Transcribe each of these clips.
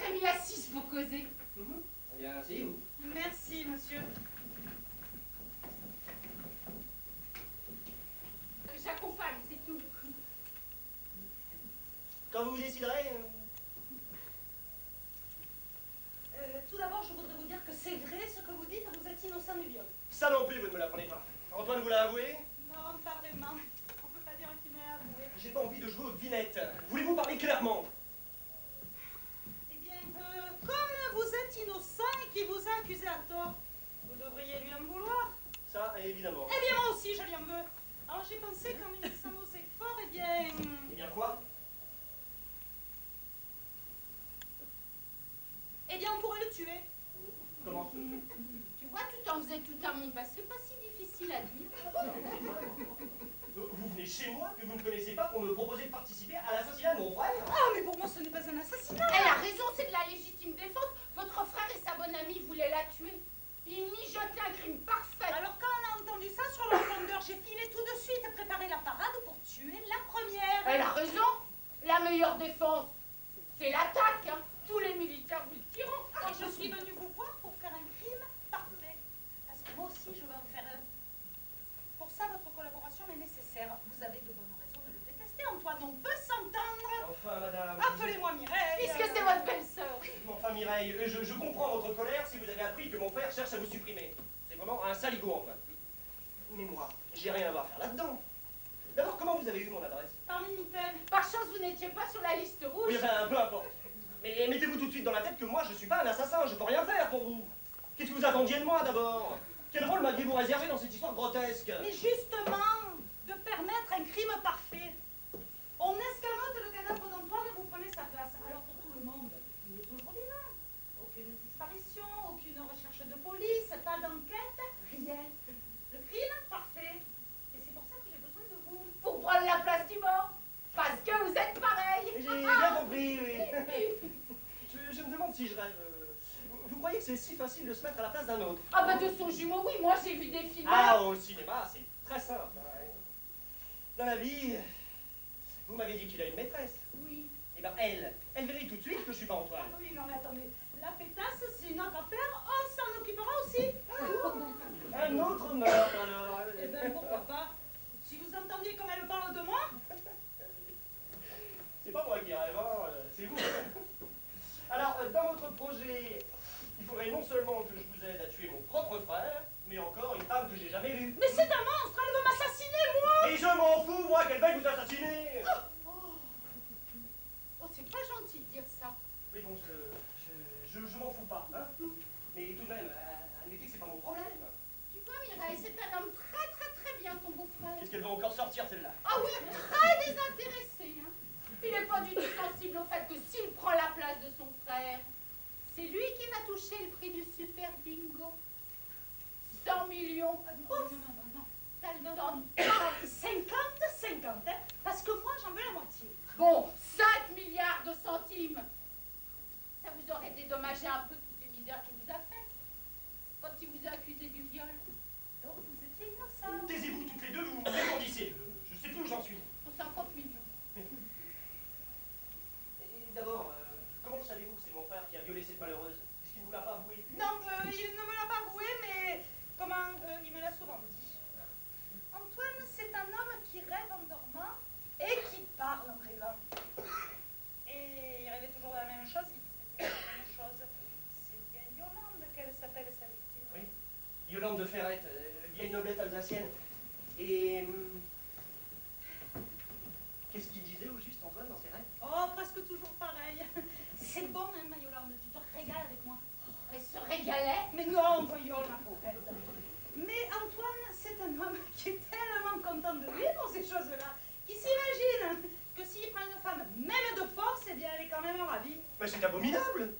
serais mis assise pour causer. Eh bien, asseyez-vous. Merci, monsieur. J'accompagne, c'est tout. Quand vous vous déciderez... Tout d'abord, je voudrais vous dire que c'est vrai ce que vous dites, vous êtes innocent du viol. Ça non plus, vous ne me l'apprenez pas. Antoine vous l'a avoué? Non, pas vraiment. On peut pas dire qu'il me l'a avoué. J'ai pas envie de jouer aux devinettes. Voulez-vous parler clairement? Eh bien, comme vous êtes innocent et qu'il vous a accusé à tort, vous devriez lui en vouloir. Ça, évidemment. Eh bien, moi aussi, je lui en veux. Alors, j'ai pensé qu'en unissant nos efforts, eh bien... Eh bien quoi? Eh bien, on pourrait le tuer. Comment? Tu vois, tu t'en faisais tout un monde. Bah, c'est pas si difficile à dire. Vous venez chez moi que vous ne connaissez pas pour me proposer de participer à l'assassinat de mon frère? Ah, mais pour moi, ce n'est pas un assassinat. Elle a raison, c'est de la légitime défense. Votre frère et sa bonne amie voulaient la tuer. Ils mijotaient un crime parfait. Alors, quand on a entendu ça sur l'entendeur, j'ai filé tout de suite à préparer la parade pour tuer la première. Elle a raison. La meilleure défense, c'est l'attaque. Hein. Tous les militaires vous le diront. Et je suis venue vous voir pour faire un crime parfait. Parce que moi aussi, je vais en faire un. Pour ça, votre collaboration est nécessaire. Vous avez de bonnes raisons de le détester, Antoine. On peut s'entendre. Enfin, madame... Appelez-moi Mireille. Puisque c'est votre belle-sœur. Enfin, Mireille, je comprends votre colère si vous avez appris que mon frère cherche à vous supprimer. C'est vraiment un saligo, enfin. Mais moi, j'ai rien à voir à faire là-dedans. D'abord, comment vous avez eu mon adresse? Par Minitel. Par chance, vous n'étiez pas sur la liste rouge. Oui, enfin, peu importe. Mais mettez-vous tout de suite dans la tête que moi, je suis pas un assassin, je peux rien faire pour vous. Qu'est-ce que vous attendiez de moi, d'abord? Quel rôle m'aviez-vous réservé dans cette histoire grotesque? Mais justement, de permettre un crime parfait. On escamote le cadavre d'Antoine et vous prenez sa place. Alors pour tout le monde, il est toujours vivant. Aucune disparition, aucune recherche de police, pas d'enquête, rien. Le crime parfait. Et c'est pour ça que j'ai besoin de vous. Pour prendre la place du mort. Parce que vous êtes pareil. J'ai bien compris, oui. Je me demande si je rêve. Vous croyez que c'est si facile de se mettre à la place d'un autre? Ah bah de son jumeau, oui, moi j'ai vu des films. Ah, au cinéma, c'est très simple. Hein. Dans la vie, vous m'avez dit qu'il a une maîtresse. Oui. Eh ben elle verrait tout de suite que je suis pas Antoine. Ah oui, non mais attendez, la pétasse c'est une autre affaire, on s'en occupera aussi. Un autre meurtre alors. Eh ben pourquoi pas. Si vous entendiez comme elle parle de moi. C'est pas moi qui rêve, hein, c'est vous. Alors, dans votre projet, il faudrait non seulement que je vous aide à tuer mon propre frère, mais encore une femme que j'ai jamais vue. Mais c'est un monstre, elle veut m'assassiner, moi. Et je m'en fous, moi, qu'elle veuille vous assassiner. Oh, c'est pas gentil de dire ça. Oui, bon, je m'en fous pas, hein. Mais tout de même, admettez que c'est pas mon problème. Tu vois, Mireille, c'est un homme très très très bien, ton beau-frère. Qu'est-ce qu'elle va encore sortir, celle-là? Ah oui, très désintéressé. Hein. Il n'est pas du tout sensible au fait que s'il prend la place de son frère, c'est lui qui va toucher le prix du super bingo. 100 millions. Ouf. Non. Ça le donne. 50-50, hein, parce que moi j'en veux la moitié. Bon, 5 milliards de centimes. Ça vous aurait dédommagé un peu toutes les misères qu'il vous a faites quand il vous a accusé du viol. Donc vous étiez innocent. Taisez-vous toutes les deux, vous me répondissez. Je sais plus où j'en suis. Pour 50 millions. Et d'abord, comment savez-vous que c'est mon frère qui a violé cette malheureuse? Puisqu'il ne vous l'a pas avoué. Non, il ne me l'a pas avoué, mais comment il me l'a souvent dit. Antoine, c'est un homme qui rêve en dormant et qui parle en rêvant. Et il rêvait toujours de la même chose, il disait toujours la même chose. C'est bien Yolande qu'elle s'appelle sa victime. Oui, Yolande de Ferrette, vieille noblesse alsacienne. Et... qu'est-ce qu'il disait au juste, Antoine, dans ses rêves? Oh, presque toujours pareil. C'est bon, hein, ma Yolande, tu te régales avec moi. Elle se régalait. Mais non, voyons, ma pauvre. Mais Antoine, c'est un homme qui est tellement content de lui pour ces choses-là, qui s'imagine que s'il prend une femme, même de force, eh bien, elle est quand même ravie. Mais c'est abominable!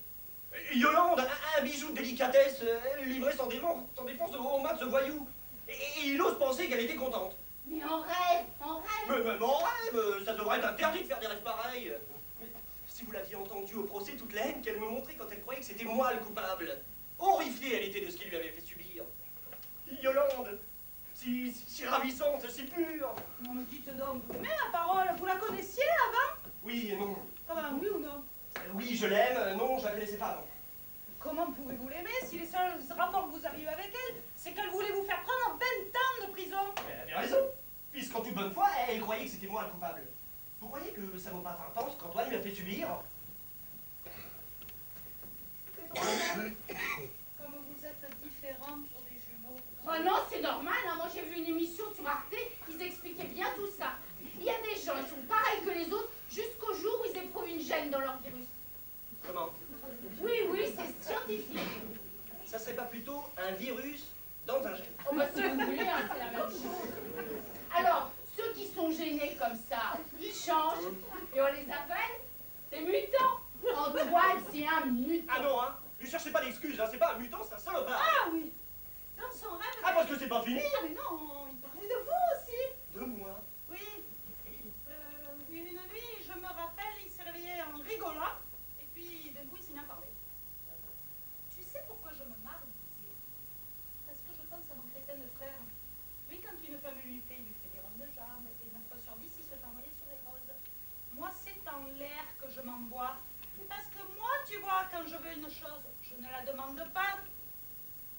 Yolande, un bijou de délicatesse, livré sans défense aux mains de ce voyou. Et il ose penser qu'elle était contente. Mais en rêve, en rêve. Mais même en rêve, ça devrait être interdit de faire des rêves pareils. Mais si vous l'aviez entendue au procès, toute la haine qu'elle me montrait quand elle croyait que c'était moi le coupable. Horrifiée, elle était de ce qu'il lui avait fait subir. Yolande, si ravissante, si pure. Non, mais dites donc, mais ma parole, vous la connaissiez avant? Oui et non. Comment, oui ou non? Oui, je l'aime. Non, je la connaissais pas avant. Comment pouvez-vous l'aimer si les seuls rapports que vous avez eus avec elle, c'est qu'elle voulait vous faire prendre 20 ans de prison? Elle avait raison, puisqu'en toute bonne foi, elle croyait que c'était moi le coupable. Vous croyez que ça vaut pas 20 ans ce qu'Antoine lui a fait subir? C'est drôle, comme vous êtes différentes pour des jumeaux. Oh non, c'est normal, hein. Moi j'ai vu une émission sur Arte, ils expliquaient bien tout ça. Il y a des gens, ils sont pareils que les autres, jusqu'au jour où ils éprouvent une gêne dans leur virus. Comment? Oui, oui, c'est scientifique. Ça serait pas plutôt un virus dans un gène? Oh bah si vous voulez, hein, c'est la même chose. Alors, ceux qui sont gênés comme ça, ils changent, et on les appelle des mutants. Antoine, c'est un mutant. Ah non, hein? Ne cherchez pas d'excuses, hein? C'est pas un mutant, c'est un salopard. Ah oui. Dans son rêve... Ah, parce que c'est pas fini? Ah mais non, il parlait de vous aussi. De moi? Oui. Une nuit, je me rappelle, il s'est réveillé en rigolant, et puis d'un coup il s'est mis à parler. Tu sais pourquoi je me marre, il disait? Parce que je pense à mon crétin de frère. Lui, quand une femme lui fait, il lui fait des rondes de jambes, et 9 fois sur 10, il se fait envoyer sur les roses. Moi, c'est en l'air que je m'envoie. Parce que moi, tu vois, quand je veux une chose, je ne la demande pas.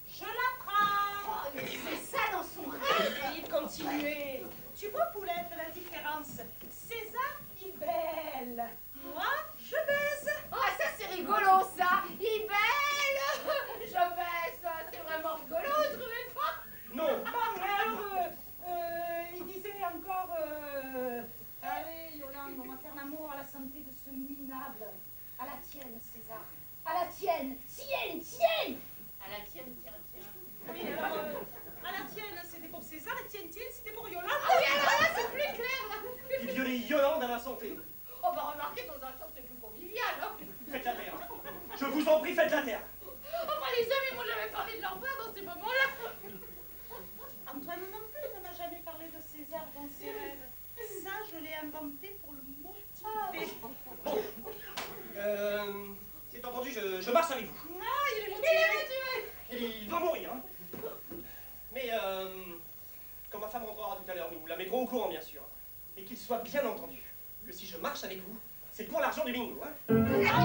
Je la prends. Oh, il fait ça dans son rêve. Et il continuait. Tu vois, Poulette, la différence. César, il belle. Moi, je baise. Ah, ça c'est rigolo, ça. Il belle. Je baisse. C'est vraiment rigolo, vous trouvez pas? Non. Bon, alors, il disait encore, allez, Yolande, on va faire l'amour à la santé de ce minable. À la tienne, César. À la tienne. Tienne, tienne. À la tienne, tiens, tiens. Oui, alors, à la tienne, c'était pour César, et tienne, tienne, c'était pour Yolande. Ah oui, alors là, c'est plus clair. Il violait Yolande à la santé. On va remarquer dans un sens, c'est plus convivial, hein. Faites la terre. Je vous en prie, faites la terre. Enfin, les hommes, ils m'ont jamais parlé de leur père dans ces moments-là. Antoine non plus ne m'a jamais parlé de César dans ses rêves. Ça, je l'ai inventé pour le motiver. C'est entendu, je marche avec vous. Non, il est motivé. Il va mourir, hein. Mais, quand ma femme rentrera tout à l'heure, nous la mettrons au courant, bien sûr. Et qu'il soit bien entendu que si je marche avec vous, c'est pour l'argent du bingo, hein. Très bien.